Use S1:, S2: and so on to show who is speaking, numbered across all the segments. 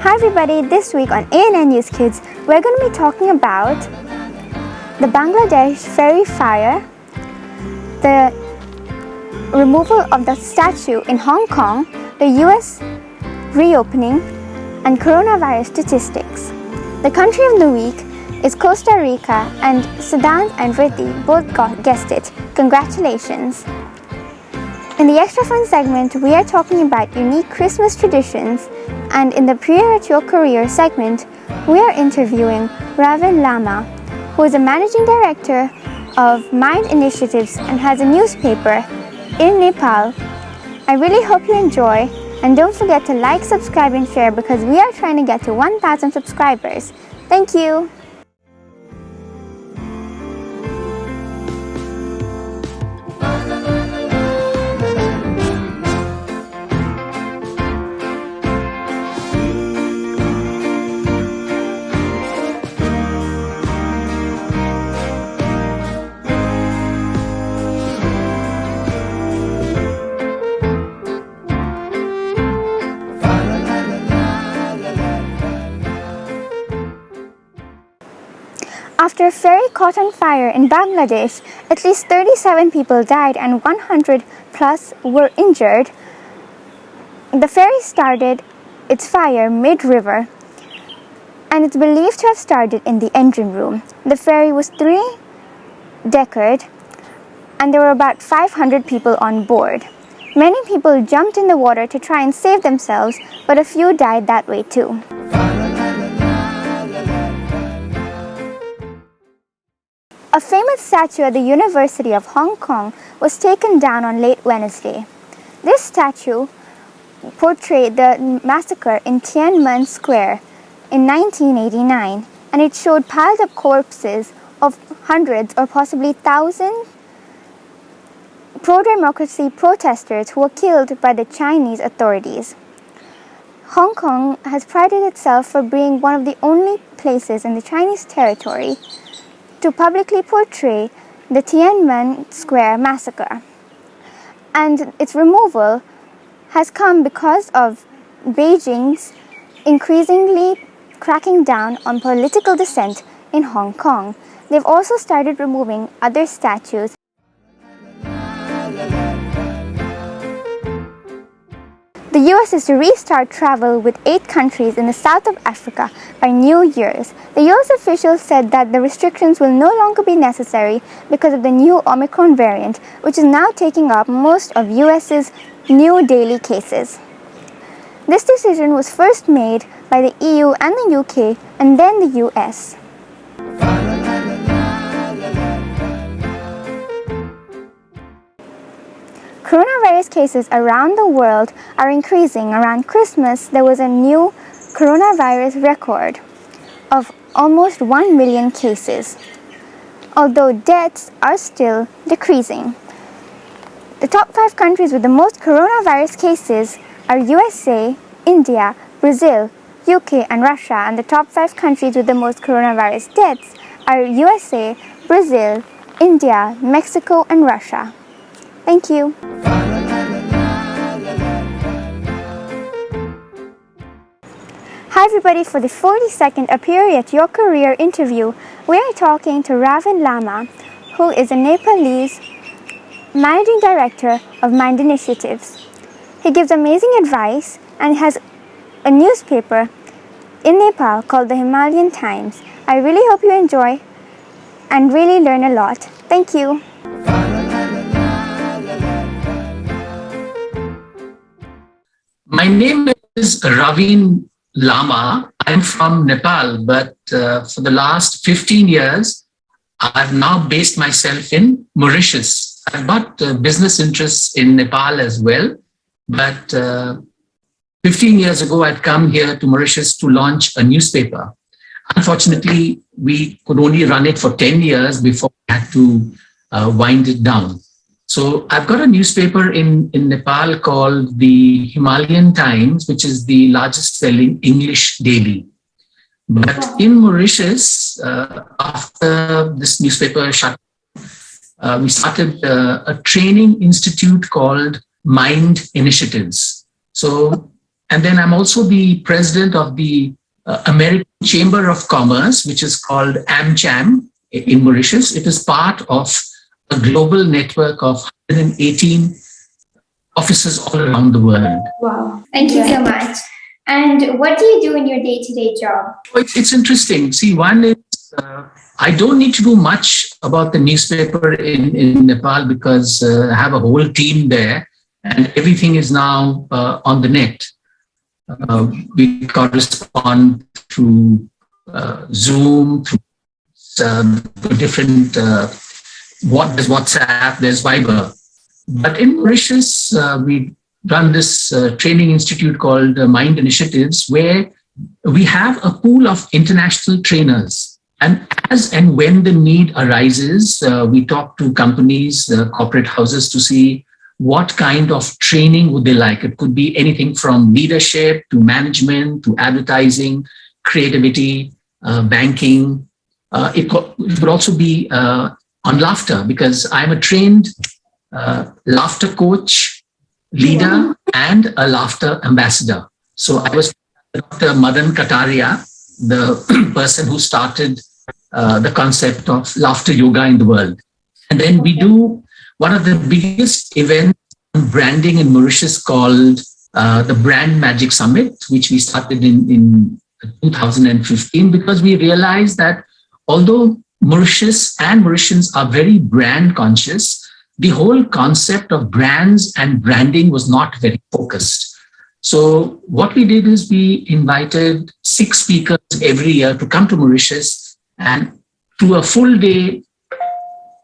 S1: Hi everybody, this week on ANN News Kids, we're going to be talking about the Bangladesh ferry fire, the removal of the statue in Hong Kong, the US reopening, and coronavirus statistics. The country of the week is Costa Rica, and Sudan and Riddhi both guessed it. Congratulations! In the Extra Fun segment, we are talking about unique Christmas traditions, and in the Prior at Your Career segment, we are interviewing Ravin Lama, who is a managing director of Mind Initiatives and has a newspaper in Nepal. I really hope you enjoy, and don't forget to like, subscribe, and share because we are trying to get to 1,000 subscribers. Thank you! After a ferry caught on fire in Bangladesh, at least 37 people died and 100 plus were injured. The ferry started its fire mid-river, and it's believed to have started in the engine room. The ferry was 3-decker, and there were about 500 people on board. Many people jumped in the water to try and save themselves, but a few died that way too. A famous statue at the University of Hong Kong was taken down on late Wednesday. This statue portrayed the massacre in Tiananmen Square in 1989, and it showed piled up corpses of hundreds or possibly thousands pro-democracy protesters who were killed by the Chinese authorities. Hong Kong has prided itself for being one of the only places in the Chinese territory to publicly portray the Tiananmen Square massacre. And its removal has come because of Beijing's increasingly cracking down on political dissent in Hong Kong. They've also started removing other statues. The US is to restart travel with 8 countries in the south of Africa by New Year's. The US officials said that the restrictions will no longer be necessary because of the new Omicron variant, which is now taking up most of US's new daily cases. This decision was first made by the EU and the UK, and then the US. Coronavirus cases around the world are increasing. Around Christmas, there was a new coronavirus record of almost 1 million cases, although deaths are still decreasing. The top 5 countries with the most coronavirus cases are USA, India, Brazil, UK, and Russia, and the top 5 countries with the most coronavirus deaths are USA, Brazil, India, Mexico, and Russia. Thank you. Hi everybody, for the 42nd Appear at Your Career interview, we are talking to Ravin Lama, who is a Nepalese managing director of Mind Initiatives. He gives amazing advice and has a newspaper in Nepal called the Himalayan Times. I really hope you enjoy and really learn a lot. Thank you.
S2: My name is Ravin Lama. I'm from Nepal, but for the last 15 years, I've now based myself in Mauritius. I've got business interests in Nepal as well, but 15 years ago, I'd come here to Mauritius to launch a newspaper. Unfortunately, we could only run it for 10 years before we had to wind it down. So I've got a newspaper in Nepal called the Himalayan Times, which is the largest selling English daily. But in Mauritius, after this newspaper shut, we started a training institute called Mind Initiatives. So And then I'm also the president of the American Chamber of Commerce, which is called AmCham in Mauritius. It is part of a global network of 118 offices all around the world.
S1: Wow. Thank you so much. And what do you do in your day-to-day job?
S2: It's interesting. See, one is I don't need to do much about the newspaper in Nepal because I have a whole team there and everything is now on the net. We correspond through Zoom, through different, there's WhatsApp, there's Viber. But in Mauritius, we run this training institute called Mind Initiatives, where we have a pool of international trainers. And as and when the need arises, we talk to companies, corporate houses to see what kind of training would they like. It could be anything from leadership to management to advertising, creativity, banking. It could also be on laughter, because I'm a trained laughter coach, leader, and a laughter ambassador. So I was Dr. Madan Kataria, the person who started the concept of laughter yoga in the world. And then we do one of the biggest events on branding in Mauritius called the Brand Magic Summit, which we started in 2015, because we realized that although Mauritius and Mauritians are very brand conscious, the whole concept of brands and branding was not very focused. So what we did is we invited 6 speakers every year to come to Mauritius, and through a full day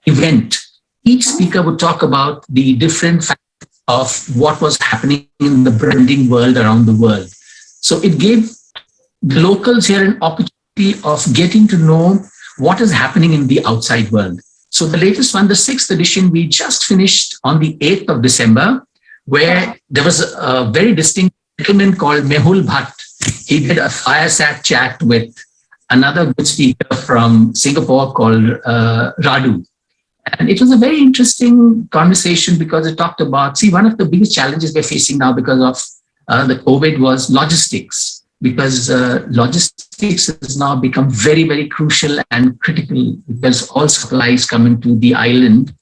S2: event, each speaker would talk about the different facets of what was happening in the branding world around the world. So it gave the locals here an opportunity of getting to know what is happening in the outside world. So the latest one, the 6th edition, we just finished on the 8th of December, where there was a very distinct gentleman called Mehul Bhatt. He did a fireside chat with another good speaker from Singapore called Radu. And it was a very interesting conversation because it talked about, one of the biggest challenges we're facing now because of the COVID was logistics, because logistics has now become very, very crucial and critical because all supplies come into the island.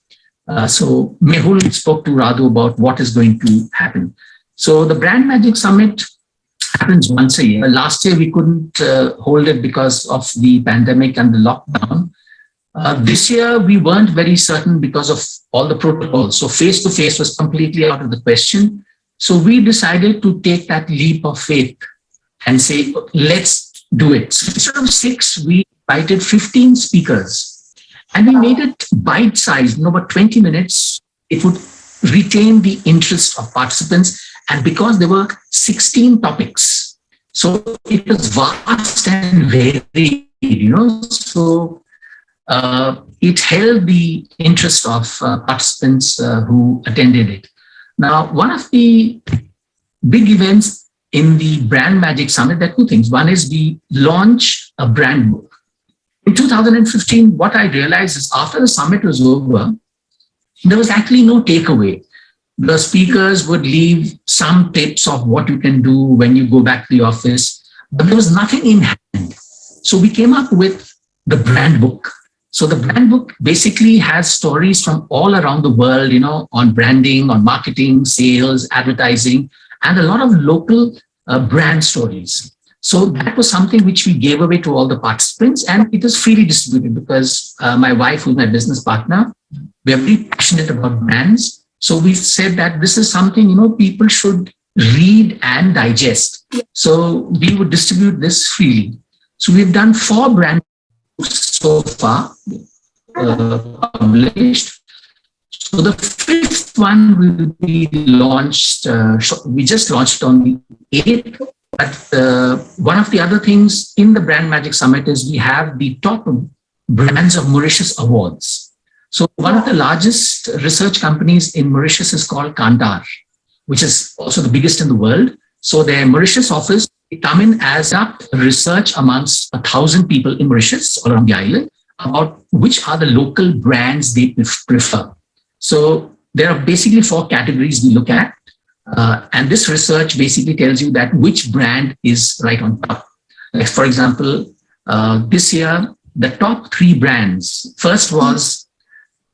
S2: So Mehul spoke to Radu about what is going to happen. So the Brand Magic Summit happens once a year. Last year, we couldn't hold it because of the pandemic and the lockdown. This year, we weren't very certain because of all the protocols. So face-to-face was completely out of the question. So we decided to take that leap of faith and say, let's do it. So instead of 6, we invited 15 speakers. And we made it bite-sized, about 20 minutes. It would retain the interest of participants. And because there were 16 topics, so it was vast and varied, so it held the interest of participants who attended it. Now, one of the big events in the Brand Magic Summit, there are 2 things. One is we launch a brand book. In 2015, what I realized is after the summit was over, there was actually no takeaway. The speakers would leave some tips of what you can do when you go back to the office, but there was nothing in hand. So we came up with the brand book. So the brand book basically has stories from all around the world, on branding, on marketing, sales, advertising, and a lot of local brand stories. So that was something which we gave away to all the participants, and it is freely distributed because my wife, who's my business partner, we are very passionate about brands. So we said that this is something, people should read and digest. So we would distribute this freely. So we've done 4 brand books so far published. So the 5th one will be launched. We just launched on the 8th. But one of the other things in the Brand Magic Summit is we have the top brands of Mauritius awards. So one of the largest research companies in Mauritius is called Kantar, which is also the biggest in the world. So their Mauritius office, they come in as a research amongst 1,000 people in Mauritius, all around the island, about which are the local brands they prefer. So there are basically 4 categories we look at. And this research basically tells you that which brand is right on top. Like, for example, this year, the top 3 brands, first was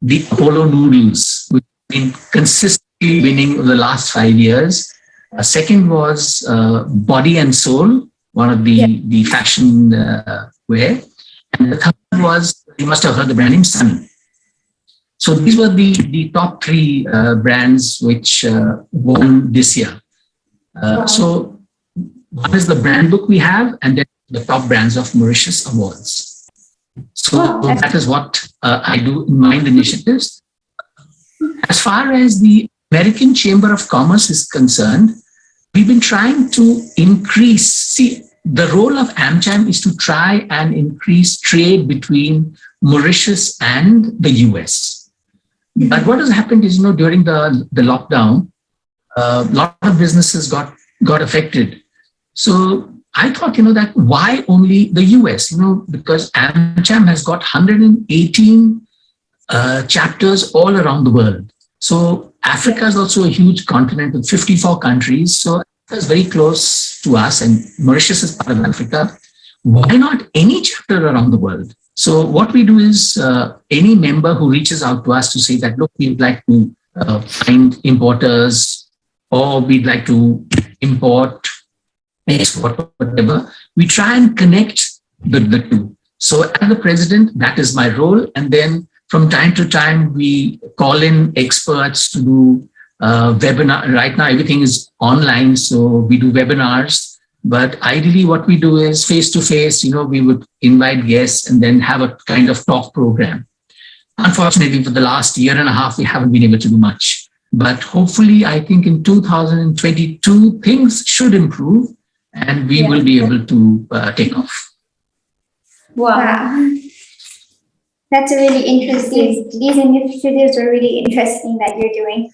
S2: the Apollo noodles, which have been consistently winning over the last 5 years. Second was Body and Soul, one of the fashion wear. And the third was, you must have heard the brand name Sun. So these were the top 3 brands which won this year. So one is the brand book we have, and then the top brands of Mauritius awards. So that is what I do in Mind Initiatives. As far as the American Chamber of Commerce is concerned, we've been trying to increase, see, the role of AmCham is to try and increase trade between Mauritius and the US. But what has happened is, during the lockdown, a lot of businesses got affected. So I thought, that why only the US? Because AmCham has got 118 chapters all around the world. So Africa is also a huge continent with 54 countries. So it's very close to us, and Mauritius is part of Africa. Why not any chapter around the world? So what we do is any member who reaches out to us to say that, look, we'd like to find importers, or we'd like to import, export, whatever, we try and connect the two. So as the president, that is my role. And then from time to time, we call in experts to do webinar. Right now, everything is online, so we do webinars. But ideally, what we do is face-to-face, we would invite guests and then have a kind of talk program. Unfortunately, for the last year and a half, we haven't been able to do much. But hopefully, I think in 2022, things should improve and we will be able to take off.
S1: Wow. That's really interesting. These initiatives are really interesting that you're doing.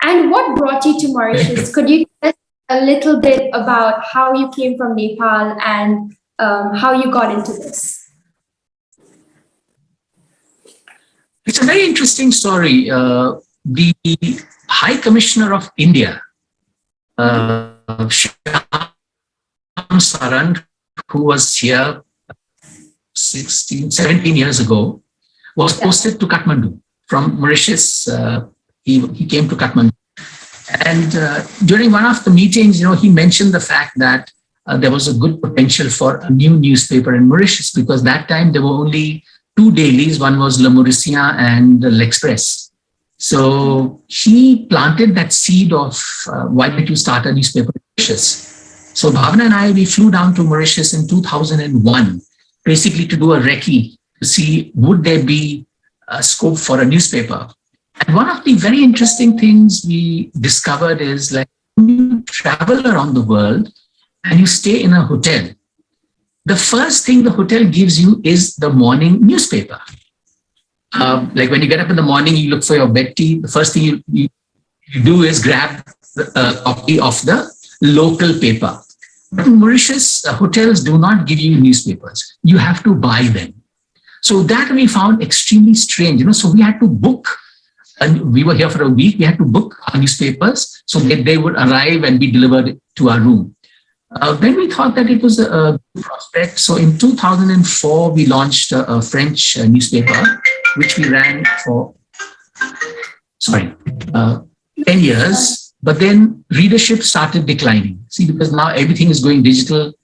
S3: And what brought you to Mauritius? Could you tell us a little bit about how you came from Nepal and how you got into this?
S2: It's a very interesting story. The High Commissioner of India, Shyam Sarand, who was here 17 years ago, was posted to Kathmandu from Mauritius. He came to Kathmandu. And during one of the meetings, he mentioned the fact that there was a good potential for a new newspaper in Mauritius, because that time there were only 2 dailies. One was Le Mauricien and L'Express. So he planted that seed of why don't you start a newspaper in Mauritius? So Bhavna and I, we flew down to Mauritius in 2001, basically to do a recce to see would there be a scope for a newspaper. And one of the very interesting things we discovered is, like, when you travel around the world and you stay in a hotel, the first thing the hotel gives you is the morning newspaper. Like when you get up in the morning, you look for your bed tea. The first thing you do is grab a copy of the local paper. But in Mauritius, hotels do not give you newspapers. You have to buy them. So that we found extremely strange. So we had to book. And we were here for a week. We had to book our newspapers so that they would arrive and be delivered to our room. Then we thought that it was a good prospect. So in 2004, we launched a French newspaper, which we ran for 10 years. But then readership started declining. See, because now everything is going digital.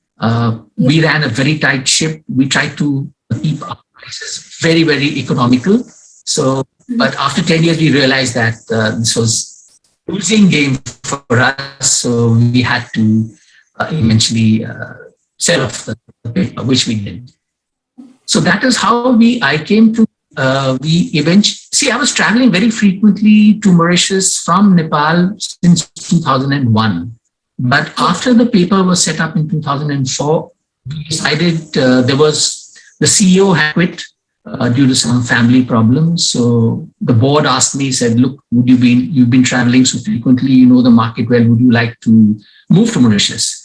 S2: We ran a very tight ship. We tried to keep our prices very, very economical. So, but after 10 years, we realized that this was a losing game for us. So we had to eventually sell off the paper, which we did. So that is how I came to, I was traveling very frequently to Mauritius from Nepal since 2001. But after the paper was set up in 2004, we decided the CEO had quit due to some family problems. So the board asked me, said, look, you've been traveling so frequently, you know the market well, would you like to move to Mauritius?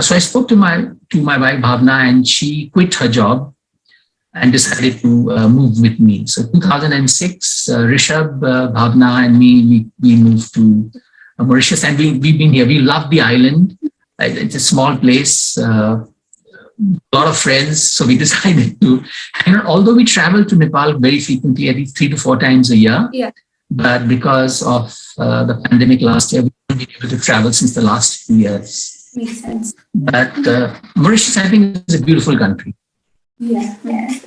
S2: So I spoke to my wife, Bhavna, and she quit her job. and decided to move with me. So 2006, Rishabh, Bhavna, and me, we moved to Mauritius, and we've been here. We love the island. It's a small place, a lot of friends. So we decided to, and although we travel to Nepal very frequently, at least 3 to 4 times a year,
S3: Yeah.
S2: but because of the pandemic last year, we haven't been able to travel since the last few years.
S3: Makes sense.
S2: But Mauritius, I think, is a beautiful country.
S3: Yeah.
S1: Yes.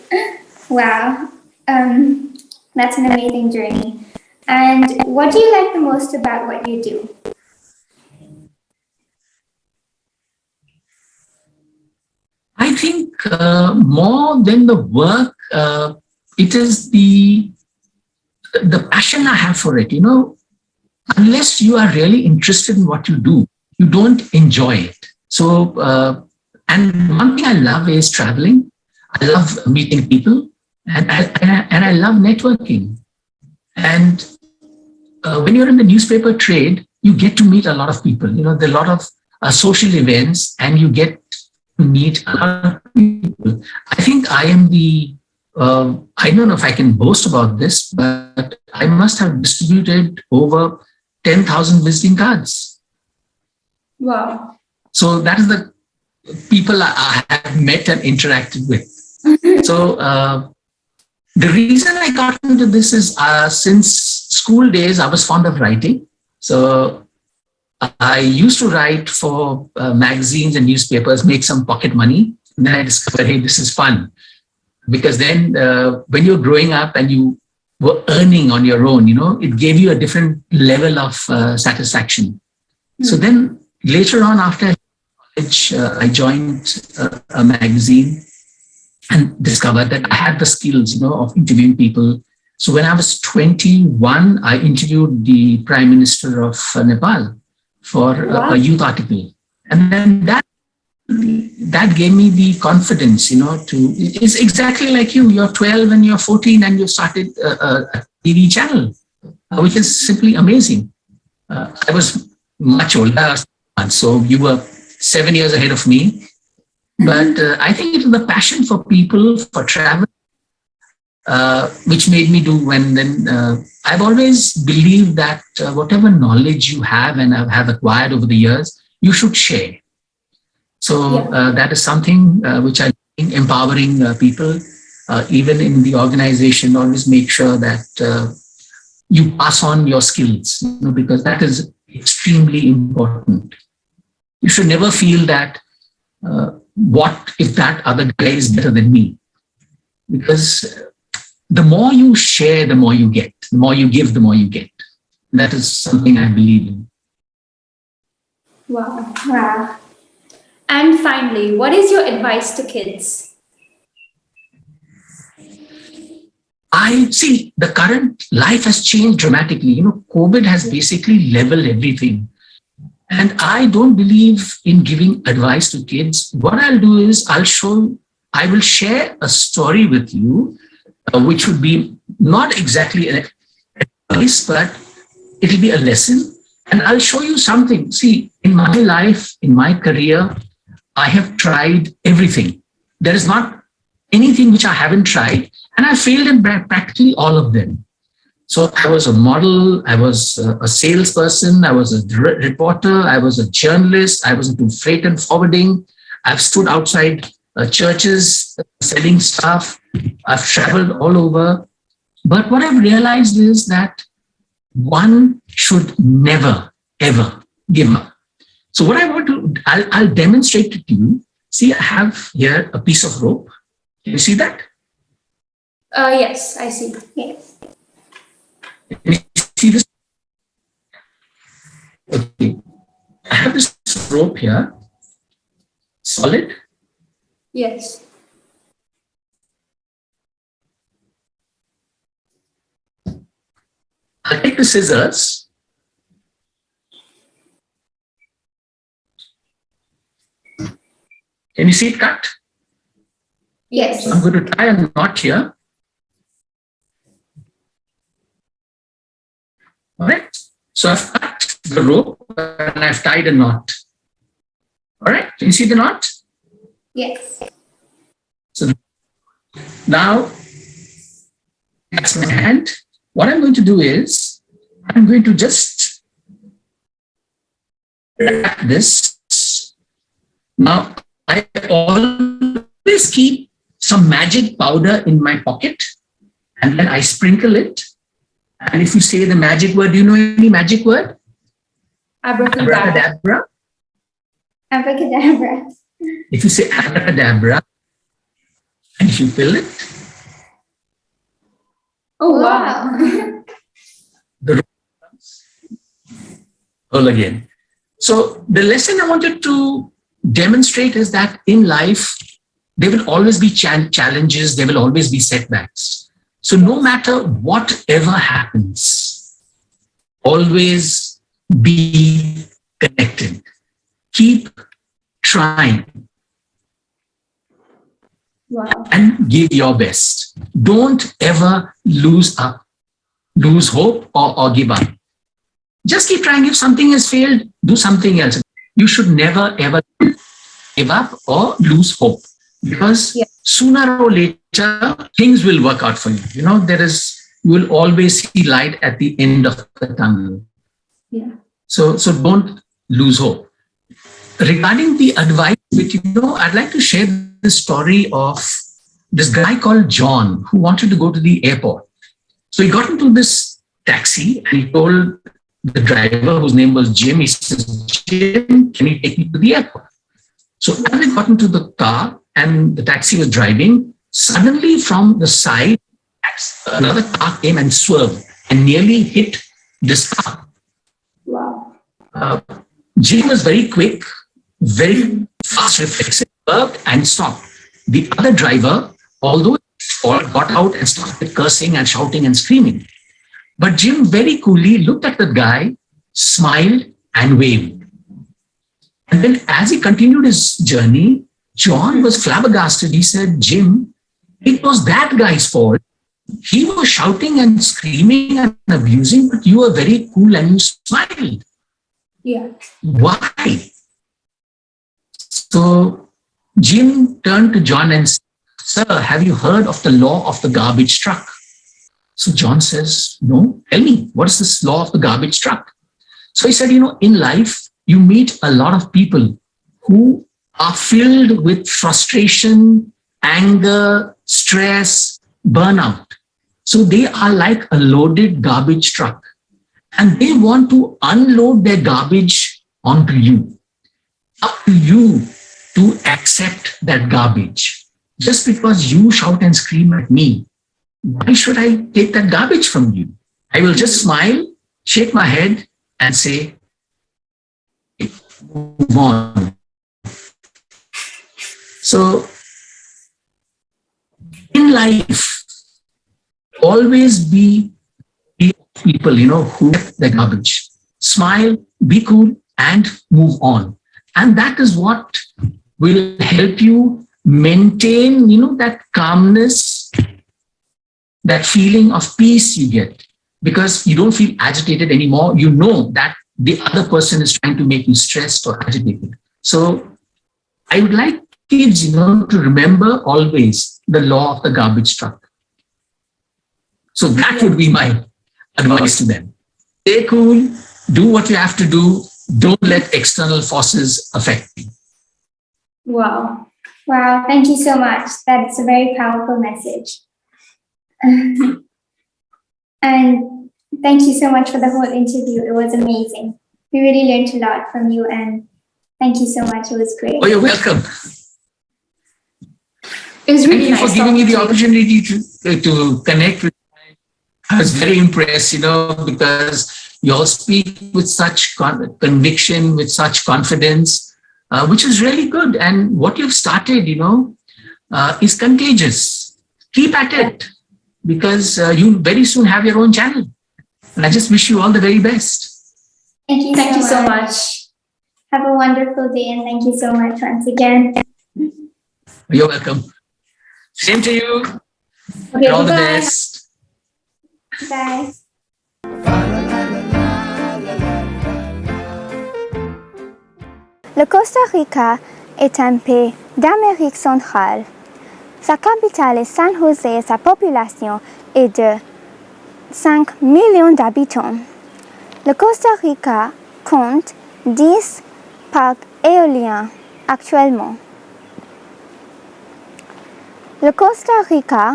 S1: Wow. That's an amazing journey. And what do you like the most about what you do?
S2: I think more than the work, it is the passion I have for it. You know, unless you are really interested in what you do, you don't enjoy it. So, and one thing I love is traveling. I love meeting people, and I love networking. And when you're in the newspaper trade, you get to meet a lot of people. You know, there are a lot of social events, and you get to meet a lot of people. I think I am the I don't know if I can boast about this, but I must have distributed over 10,000 visiting cards.
S3: Wow.
S2: So that is the people I have met and interacted with. So the reason I got into this is since school days, I was fond of writing. So I used to write for magazines and newspapers, make some pocket money. And then I discovered, hey, this is fun. Because then when you're growing up and you were earning on your own, you know, it gave you a different level of satisfaction. So then later on, after college, I joined a magazine and discovered that I had the skills, you know, of interviewing people. So when I was 21, I interviewed the Prime Minister of Nepal for a youth article. And then that gave me the confidence, you know, it's exactly like you're 12 and you're 14 and you started a TV channel, which is simply amazing. I was much older, so you were 7 years ahead of me. But I think it was the passion for people, for travel, which made me do. And then I've always believed that whatever knowledge you have and have acquired over the years, you should share. So that is something which I think empowering people, even in the organization, always make sure that you pass on your skills, you know, because that is extremely important. You should never feel that what if that other guy is better than me? Because the more you share, the more you get. The more you give, the more you get. That is something I believe in.
S3: Wow. Wow. And finally, what is your advice to kids?
S2: I see the current life has changed dramatically. You know, COVID has basically leveled everything. And I don't believe in giving advice to kids. What I'll do is I will share a story with you, which would be not exactly an advice, but it'll be a lesson. And I'll show you something. See, in my life, in my career, I have tried everything. There is not anything which I haven't tried, and I failed in practically all of them. So I was a model, I was a salesperson, I was a reporter, I was a journalist, I was into freight and forwarding. I've stood outside churches selling stuff. I've traveled all over. But what I've realized is that one should never, ever give up. So what I want to, I'll demonstrate it to you. See, I have here a piece of rope. Can you see that?
S3: Yes, I see.
S1: Yes.
S2: Can you see this? Okay. I have this rope here, solid.
S3: Yes.
S2: I'll take the scissors. Can you see it cut?
S3: Yes.
S2: So I'm going to tie a knot here. All right. So I've cut the rope and I've tied a knot. All right. Can you see the knot?
S1: Yes.
S2: So Now, that's my hand. What I'm going to do is, I'm going to just wrap this. Now, I always keep some magic powder in my pocket, and then I sprinkle it. And if you say the magic word, do you know any magic word? Abracadabra.
S1: Abracadabra.
S2: If you say abracadabra, and if you fill it,
S3: Oh, wow.
S2: the roll again. So the lesson I wanted to demonstrate is that in life, there will always be challenges, there will always be setbacks. So no matter whatever happens, always be connected. Keep trying.
S3: Wow.
S2: And give your best. Don't ever lose hope or give up. Just keep trying. If something has failed, do something else. You should never ever give up or lose hope, because sooner or later things will work out for you. You know, you will always see light at the end of the tunnel.
S3: Yeah.
S2: So don't lose hope. Regarding the advice, I'd like to share the story of this guy called John who wanted to go to the airport. So he got into this taxi and he told the driver, whose name was Jim, he says, Jim, can you take me to the airport? So as they got into the car and the taxi was driving, suddenly from the side, another car came and swerved and nearly hit this car.
S3: Wow.
S2: Jim was very quick, very fast, reflexive, swerved and stopped. The other driver, although got out and started cursing and shouting and screaming, but Jim very coolly looked at the guy, smiled and waved. And then as he continued his journey, John was flabbergasted. He said, Jim, it was that guy's fault. He was shouting and screaming and abusing, but you were very cool and you smiled.
S3: Yeah.
S2: Why? So Jim turned to John and said, Sir, have you heard of the law of the garbage truck? So John says, no, tell me, what is this law of the garbage truck? So he said, in life, you meet a lot of people who are filled with frustration, anger, stress, burnout. So they are like a loaded garbage truck and they want to unload their garbage onto you. Up to you to accept that garbage. Just because you shout and scream at me, why should I take that garbage from you? I will just smile, shake my head and say, move on. So in life, always be people, who get the garbage. Smile, be cool and move on. And that is what will help you maintain, that calmness, that feeling of peace you get, because you don't feel agitated anymore. You know that the other person is trying to make you stressed or agitated. So I would like kids, to remember always the law of the garbage truck. So that would be my advice to them. Stay cool, do what you have to do. Don't let external forces affect you.
S3: Wow.
S1: Wow, thank you so much. That's a very powerful message. And thank you so much for the whole interview. It was amazing. We really learned a lot from you and thank you so much. It was great.
S2: Oh, you're welcome.
S3: It was really
S2: Thank you
S3: nice
S2: for giving me the
S3: talking to
S2: opportunity to connect with you. I was very impressed, because you all speak with such conviction, with such confidence, which is really good. And what you've started, is contagious. Keep at it, because you very soon have your own channel. And I just wish you all the very best.
S1: Thank you,
S3: Thank you so much.
S1: Have a wonderful day and thank you so much once again.
S2: You're welcome. Same to you.
S3: Okay,
S2: All the
S3: bye.
S2: best.
S1: Bye. Le Costa Rica est un pays d'Amérique centrale. Sa capitale est San José et sa population est de 5 millions d'habitants. Le Costa Rica compte 10 parcs éoliens actuellement. Le Costa Rica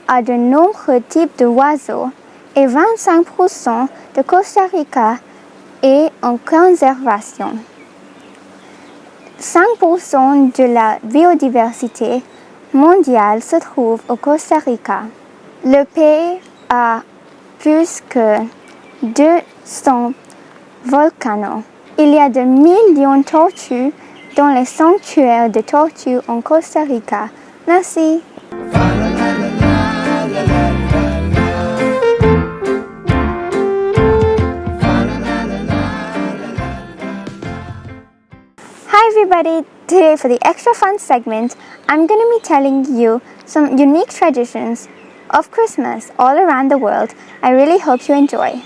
S1: a de nombreux types d'oiseaux et 25% de Costa Rica est en conservation. 5% de la biodiversité mondiale se trouve au Costa Rica. Le pays a plus que 200 volcans. Il y a de millions de tortues dans les sanctuaires de tortues en Costa Rica. Merci. Hi everybody, today for the extra fun segment, I'm going to be telling you some unique traditions of Christmas all around the world. I really hope you enjoy.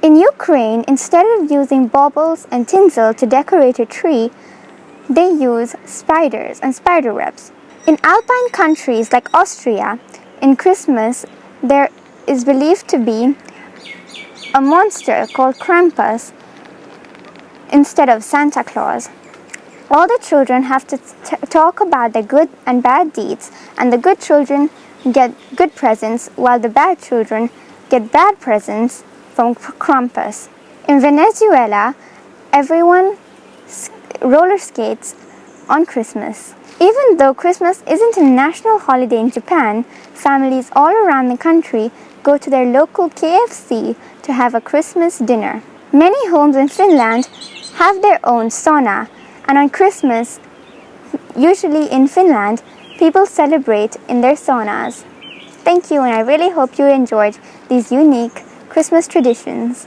S1: In Ukraine, instead of using baubles and tinsel to decorate a tree, they use spiders and spider webs. In alpine countries like Austria, in Christmas, there is believed to be a monster called Krampus instead of Santa Claus. All the children have to talk about their good and bad deeds, and the good children get good presents while the bad children get bad presents from Krampus. In Venezuela, everyone roller skates on Christmas. Even though Christmas isn't a national holiday in Japan, families all around the country go to their local KFC to have a Christmas dinner. Many homes in Finland have their own sauna, and on Christmas, usually in Finland, people celebrate in their saunas. Thank you, and I really hope you enjoyed these unique Christmas traditions.